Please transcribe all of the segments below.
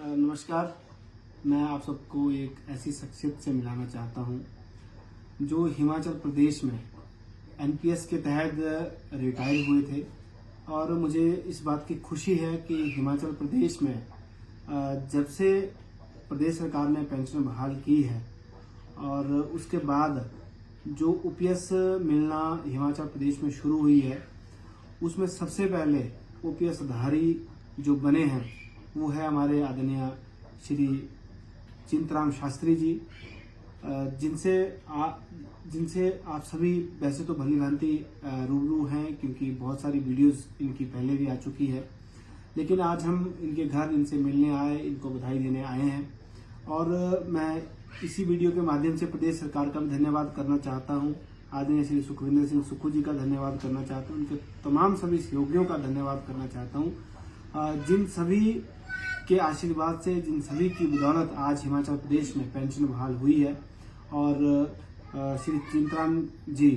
नमस्कार। मैं आप सबको एक ऐसी शख्सियत से मिलाना चाहता हूं जो हिमाचल प्रदेश में एनपीएस के तहत रिटायर हुए थे और मुझे इस बात की खुशी है कि हिमाचल प्रदेश में जब से प्रदेश सरकार ने पेंशन बहाल की है और उसके बाद जो ओपीएस मिलना हिमाचल प्रदेश में शुरू हुई है, उसमें सबसे पहले ओपीएस धारी जो बने हैं वो है हमारे आदरणीय श्री चिंतराम शास्त्री जी, जिनसे आप सभी वैसे तो भली भांति रूबरू हैं क्योंकि बहुत सारी वीडियोस इनकी पहले भी आ चुकी है। लेकिन आज हम इनके घर इनसे मिलने आए, इनको बधाई देने आए हैं और मैं इसी वीडियो के माध्यम से प्रदेश सरकार का भी धन्यवाद करना चाहता हूं। आदरणीय श्री सुखविंदर सिंह सुक्खू जी का धन्यवाद करना चाहता हूं, उनके तमाम सभी सहयोगियों का धन्यवाद करना चाहता हूं, जिन सभी के आशीर्वाद से, जिन सभी की बदौलत आज हिमाचल प्रदेश में पेंशन बहाल हुई है। और श्री चिंतराम जी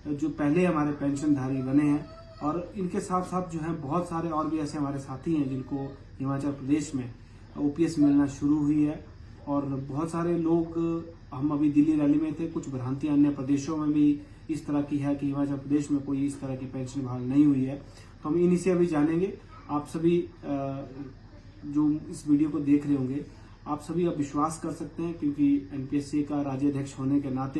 जो पहले हमारे पेंशनधारी बने हैं और इनके साथ साथ जो है बहुत सारे और भी ऐसे हमारे साथी हैं जिनको हिमाचल प्रदेश में ओपीएस मिलना शुरू हुई है। और बहुत सारे लोग, हम अभी दिल्ली रैली में थे, कुछ भ्रांतियां अन्य प्रदेशों में भी इस तरह की है कि हिमाचल प्रदेश में कोई इस तरह की पेंशन बहाल नहीं हुई है, तो हम इन्हीं से अभी जानेंगे। आप सभी जो इस वीडियो को देख रहे होंगे, आप सभी अब विश्वास कर सकते हैं क्योंकि एनपीएससी का राज्याध्यक्ष होने के नाते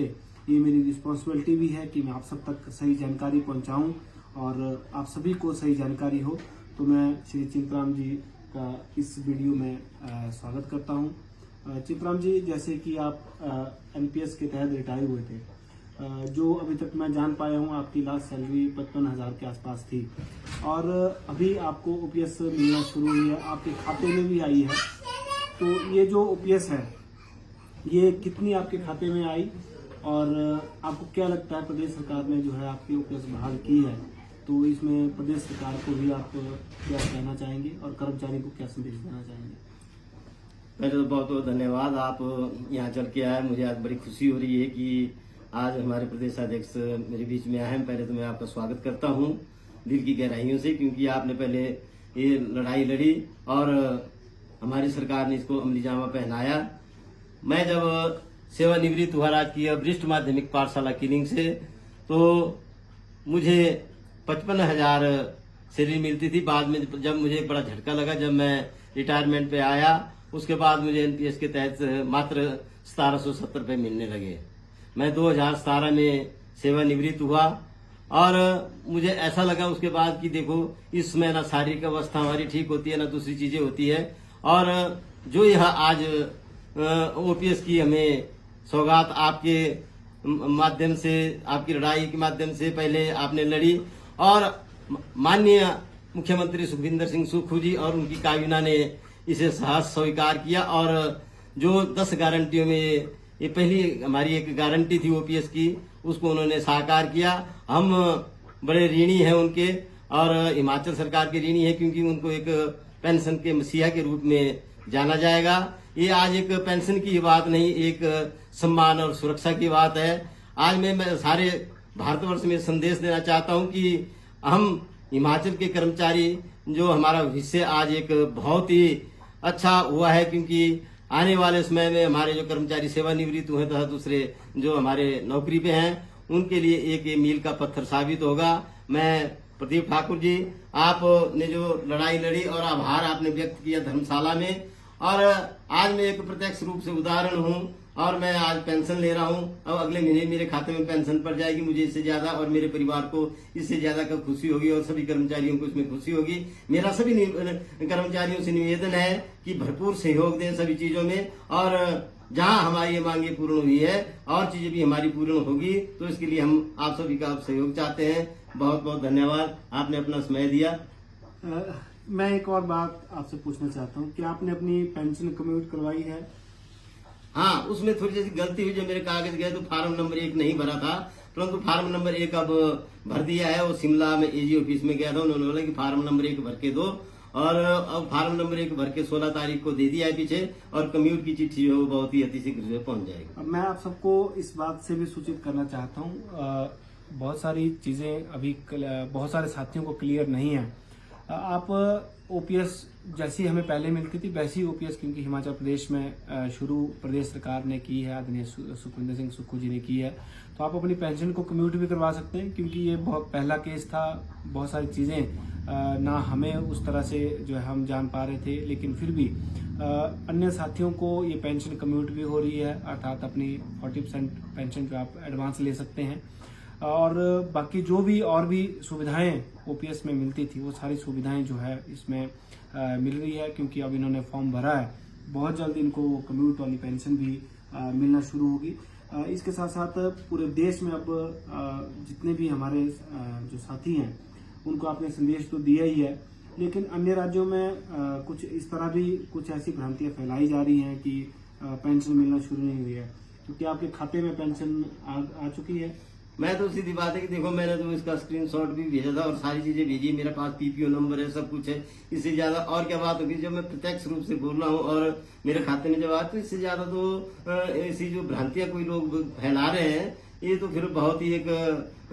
ये मेरी रिस्पॉन्सिबिलिटी भी है कि मैं आप सब तक सही जानकारी पहुंचाऊं और आप सभी को सही जानकारी हो। तो मैं श्री चिंतराम जी का इस वीडियो में स्वागत करता हूं। चिंतराम जी, जैसे कि आप एनपीएस के तहत रिटायर हुए थे, जो अभी तक मैं जान पाया हूँ आपकी लास्ट सैलरी 55,000 के आसपास थी और अभी आपको ओपीएस मिलना शुरू हुई है, आपके खाते में भी आई है। तो ये जो ओपीएस है ये कितनी आपके खाते में आई और आपको क्या लगता है प्रदेश सरकार ने जो है आपकी ओपीएस बहाल की है, तो इसमें प्रदेश सरकार को भी आप क्या कहना चाहेंगे और कर्मचारी को क्या संदेश देना चाहेंगे? पहले तो बहुत बहुत धन्यवाद। आप यहाँ चल के आए, मुझे आज बड़ी खुशी हो रही है कि आज हमारे प्रदेश अध्यक्ष मेरे बीच में आए हैं। पहले तो मैं आपका स्वागत करता हूँ दिल की गहराइयों से, क्योंकि आपने पहले ये लड़ाई लड़ी और हमारी सरकार ने इसको अमली जामा पहनाया। मैं जब सेवानिवृत्त हुआ राजकीय वरिष्ठ माध्यमिक पाठशाला किलिंग से, तो मुझे 55,000 सैलरी मिलती थी। बाद में जब मुझे एक बड़ा झटका लगा, जब मैं रिटायरमेंट पे आया, उसके बाद मुझे एनपीएस के तहत मात्र 1770 रुपये मिलने लगे। मैं 2017 में सेवानिवृत्त हुआ और मुझे ऐसा लगा उसके बाद कि देखो, इसमें ना शारीरिक अवस्था हमारी ठीक होती है, ना दूसरी चीजें होती है। और जो यह आज ओपीएस की हमें सौगात आपके माध्यम से, आपकी लड़ाई के माध्यम से पहले आपने लड़ी और माननीय मुख्यमंत्री सुखविंदर सिंह सुक्खू जी और उनकी काबीना ने इसे सहर्ष स्वीकार किया। और जो 10 गारंटियों में ये पहली हमारी एक गारंटी थी ओपीएस की, उसको उन्होंने साकार किया। हम बड़े ऋणी हैं उनके और हिमाचल सरकार के ऋणी है, क्योंकि उनको एक पेंशन के मसीहा के रूप में जाना जाएगा। ये आज एक पेंशन की बात नहीं, एक सम्मान और सुरक्षा की बात है। आज मैं सारे भारतवर्ष में संदेश देना चाहता हूं कि हम हिमाचल के कर्मचारी, जो हमारा भविष्य आज एक बहुत ही अच्छा हुआ है, क्योंकि आने वाले समय में हमारे जो कर्मचारी सेवानिवृत्त हुए तथा दूसरे जो हमारे नौकरी पे हैं, उनके लिए एक ये मील का पत्थर साबित होगा। मैं प्रदीप ठाकुर जी, आपने जो लड़ाई लड़ी और आभार आपने व्यक्त किया धर्मशाला में, और आज मैं एक प्रत्यक्ष रूप से उदाहरण हूँ और मैं आज पेंशन ले रहा हूँ। अब अगले महीने मेरे खाते में पेंशन पड़ जाएगी। मुझे इससे ज्यादा और मेरे परिवार को इससे ज्यादा का खुशी होगी और सभी कर्मचारियों को इसमें खुशी होगी। मेरा सभी कर्मचारियों से निवेदन है कि भरपूर सहयोग दें सभी चीजों में, और जहाँ हमारी ये मांगे पूर्ण हुई है और चीजें भी हमारी पूर्ण होगी, तो इसके लिए हम आप सभी का सहयोग चाहते हैं। बहुत बहुत धन्यवाद, आपने अपना समय दिया। मैं एक और बात आपसे पूछना चाहता हूँ कि आपने अपनी पेंशन कम्यूट करवाई है? हाँ, उसमें थोड़ी जैसी गलती हुई, जब मेरे कागज गए तो फार्म नंबर 1 नहीं भरा था, परंतु फार्म नंबर 1 अब भर दिया है। वो शिमला में एजी ऑफिस में गया था, उन्होंने बोला कि फार्म नंबर 1 भर के दो, और अब फार्म नंबर 1 भर के 16 तारीख को दे दिया है पीछे, और कम्यूट की चिट्ठी वो बहुत ही अतिशीघ्र पहुंच जाएगी। मैं आप सबको इस बात से भी सूचित करना चाहता हूँ, बहुत सारी चीजें अभी बहुत सारे साथियों को क्लियर नहीं है। आप ओपीएस जैसी हमें पहले मिलती थी वैसी ओपीएस क्योंकि हिमाचल प्रदेश में शुरू प्रदेश सरकार ने की है, आदरणीय सुखविंदर सिंह सुक्खू जी ने की है, तो आप अपनी पेंशन को कम्यूट भी करवा सकते हैं क्योंकि ये बहुत पहला केस था। बहुत सारी चीज़ें ना हमें उस तरह से जो है हम जान पा रहे थे, लेकिन फिर भी अन्य साथियों को ये पेंशन कम्यूट भी हो रही है, अर्थात अपनी 40% पेंशन जो आप एडवांस ले सकते हैं। और बाकी जो भी और भी सुविधाएं ओपीएस में मिलती थी वो सारी सुविधाएं जो है इसमें मिल रही है क्योंकि अब इन्होंने फॉर्म भरा है। बहुत जल्द इनको कम्यूट वाली पेंशन भी मिलना शुरू होगी। इसके साथ साथ पूरे देश में अब जितने भी हमारे जो साथी हैं उनको आपने संदेश तो दिया ही है, लेकिन अन्य राज्यों में कुछ इस तरह भी कुछ ऐसी भ्रांतियां फैलाई जा रही हैं कि पेंशन मिलना शुरू नहीं हुई है। क्योंकि आपके खाते में पेंशन आ चुकी है? मैं तो सीधी बात है कि देखो मैंने तो इसका स्क्रीनशॉट भी भेजा था और सारी चीजें भेजी, मेरे पास पीपीओ नंबर है, सब कुछ है। इससे ज्यादा और क्या बात होगी जब मैं प्रत्यक्ष रूप से बोल रहा हूँ और मेरे खाते में जब आया, तो इससे ज्यादा तो ऐसी जो भ्रांतियां कोई लोग फैला रहे हैं ये तो फिर बहुत ही एक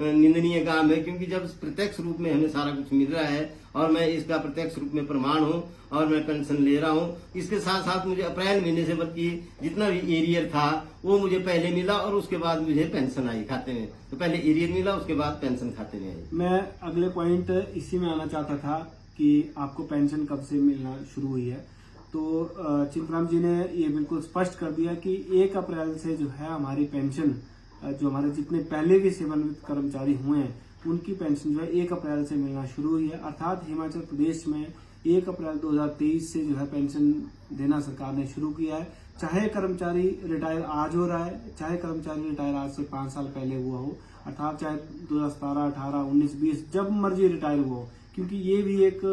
निंदनीय काम है। क्योंकि जब प्रत्यक्ष रूप में हमें सारा कुछ मिल रहा है और मैं इसका प्रत्यक्ष रूप में प्रमाण हूँ और मैं पेंशन ले रहा हूँ, इसके साथ साथ मुझे अप्रैल महीने से बल्कि जितना भी एरियर था वो मुझे पहले मिला और उसके बाद मुझे पेंशन आई खाते में। तो पहले एरियर मिला, उसके बाद पेंशन खाते में आई। मैं अगले पॉइंट इसी में आना चाहता था कि आपको पेंशन कब से मिलना शुरू हुई है। तो चिंतराम जी ने ये बिल्कुल स्पष्ट कर दिया कि 1 अप्रैल से जो है हमारी पेंशन, जो हमारे जितने पहले भी सेवानिवृत्त कर्मचारी हुए हैं उनकी पेंशन जो है 1 अप्रैल से मिलना शुरू हुई है। अर्थात हिमाचल प्रदेश में 1 अप्रैल 2023 से जो है पेंशन देना सरकार ने शुरू किया है। चाहे कर्मचारी रिटायर आज हो रहा है, चाहे कर्मचारी रिटायर आज से 5 साल पहले हुआ हो, अर्थात चाहे 2017, 18, 19, 20 जब मर्जी रिटायर हुआ हो। क्योंकि ये भी एक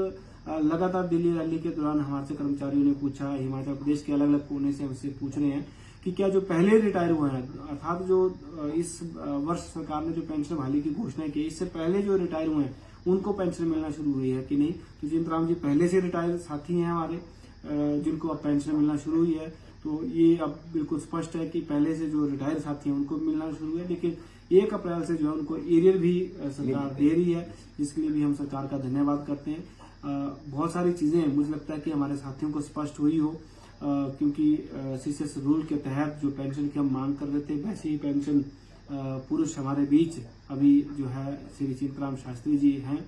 लगातार दिल्ली रैली के दौरान हमारे कर्मचारियों ने पूछा, हिमाचल प्रदेश के अलग अलग कोने से हमसे पूछ रहे हैं कि क्या जो पहले रिटायर हुए हैं, अर्थात जो इस वर्ष सरकार ने जो पेंशन बहाली की घोषणा की, इससे पहले जो रिटायर हुए हैं उनको पेंशन मिलना शुरू हुई है कि नहीं। तो चिंतराम जी पहले से रिटायर साथी हैं हमारे, जिनको अब पेंशन मिलना शुरू हुई है। तो ये अब बिल्कुल स्पष्ट है कि पहले से जो रिटायर साथी हैं उनको मिलना शुरू हुआ है, लेकिन 1 अप्रैल से जो है उनको एरियर भी सरकार दे रही है, जिसके लिए भी हम सरकार का धन्यवाद करते हैं। बहुत सारी चीजें मुझे लगता है कि हमारे साथियों को स्पष्ट हुई हो, क्योंकि सीसीएस रूल के तहत जो पेंशन की हम मांग कर रहे थे वैसे ही पेंशन पुरुष हमारे बीच अभी जो है श्री चिंतराम शास्त्री जी हैं।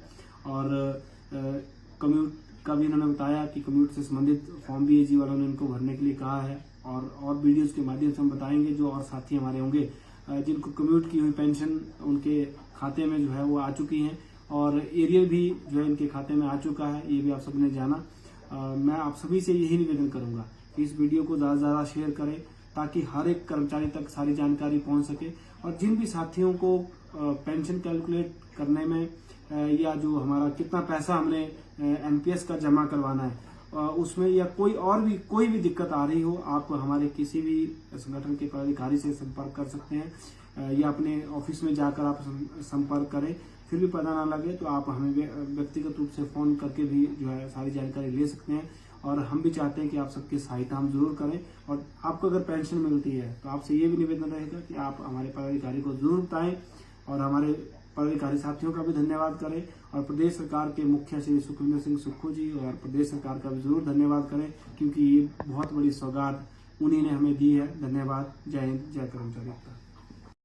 और कम्यूट का भी इन्होंने बताया कि कम्यूट से संबंधित फॉर्म भी एजी वालों ने इनको भरने के लिए कहा है। और वीडियोस के माध्यम से हम बताएंगे जो और साथी हमारे होंगे जिनको कम्यूट की हुई पेंशन उनके खाते में जो है वो आ चुकी हैं और एरियर भी जो है इनके खाते में आ चुका है, ये भी आप सबने जाना। मैं आप सभी से यही निवेदन करूंगा कि इस वीडियो को ज़्यादा से ज़्यादा शेयर करें ताकि हर एक कर्मचारी तक सारी जानकारी पहुंच सके। और जिन भी साथियों को पेंशन कैलकुलेट करने में या जो हमारा कितना पैसा हमने एनपीएस का जमा करवाना है उसमें या कोई भी दिक्कत आ रही हो, आप हमारे किसी भी संगठन के पदाधिकारी से संपर्क कर सकते हैं या अपने ऑफिस में जाकर आप संपर्क करें। फिर भी पता ना लगे तो आप हमें व्यक्तिगत रूप से फोन करके भी जो है सारी जानकारी ले सकते हैं। और हम भी चाहते हैं कि आप सबकी सहायता हम जरूर करें। और आपको अगर पेंशन मिलती है तो आपसे ये भी निवेदन रहेगा कि आप हमारे पदाधिकारी को जरूर बताएं और हमारे पदाधिकारी साथियों का भी धन्यवाद करें। और प्रदेश सरकार के मुख्य श्री सुखविंदर सिंह सुक्खू जी और प्रदेश सरकार का भी जरूर धन्यवाद करें, क्योंकि ये बहुत बड़ी सौगात उन्हीं ने हमें दी है। धन्यवाद। जय हिंद, जय कर्मचारी।